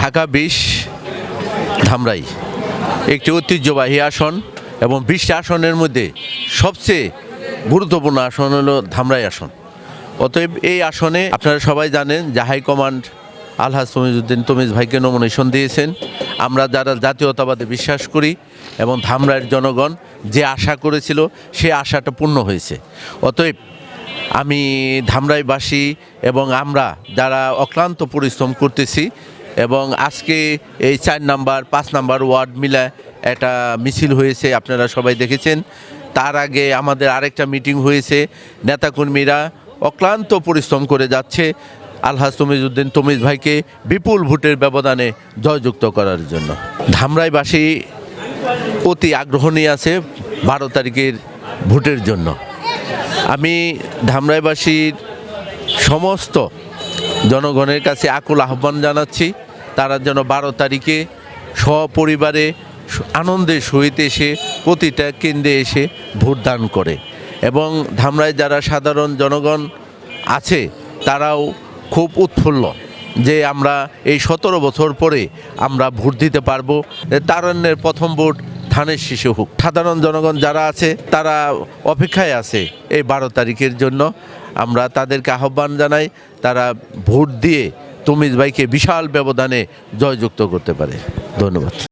ঢাকা ২০ ধামরাই একটি ঐতিহ্যবাহী আসন এবং ২০টি আসনের মধ্যে সবচেয়ে গুরুত্বপূর্ণ আসন হলো ধামরাই আসন। অতএব এই আসনে আপনারা সবাই জানেন যে হাইকমান্ড আলহাজ তমিজউদ্দিন তমিজ ভাইকে নমিনেশন দিয়েছেন। আমরা যারা জাতীয়তাবাদে বিশ্বাস করি এবং ধামরাইয়ের জনগণ যে আশা করেছিল সে আশাটা পূর্ণ হয়েছে। অতএব আমি ধামরাইবাসী এবং আমরা যারা অক্লান্ত পরিশ্রম করতেছি এবং আজকে এই ৪ নাম্বার ৫ নাম্বার ওয়ার্ড মিলা একটা মিছিল হয়েছে, আপনারা সবাই দেখেছেন। তার আগে আমাদের আরেকটা মিটিং হয়েছে। নেতাকর্মীরা অক্লান্ত পরিশ্রম করে যাচ্ছে আলহাজ তমিজউদ্দিন তমিজ ভাইকে বিপুল ভোটের ব্যবধানে জয়যুক্ত করার জন্য। ধামরাইবাসী অতি আগ্রহ নিয়ে আছে ১২ তারিখের ভোটের জন্য। আমি ধামরাইবাসীর সমস্ত জনগণের কাছে আকুল আহ্বান জানাচ্ছি, তারা যেন ১২ তারিখে সপরিবারে আনন্দের সহিত এসে প্রতিটা কেন্দ্রে এসে ভোটদান করে এবং ধামরাই যারা সাধারণ জনগণ আছে তারাও খুব উৎফুল্ল যে আমরা এই ১৭ বছর পরে আমরা ভোট দিতে পারবো। তারুণ্যের প্রথম ভোট ধানের শীষে হোক। সাধারণ জনগণ যারা আছে তারা অপেক্ষায় আছে এই ১২ তারিখের জন্য। আমরা তাদেরকে আহ্বান জানাই তারা ভোট দিয়ে তমিজ ভাইকে বিশাল ব্যবধানে জয়যুক্ত করতে পারে। ধন্যবাদ।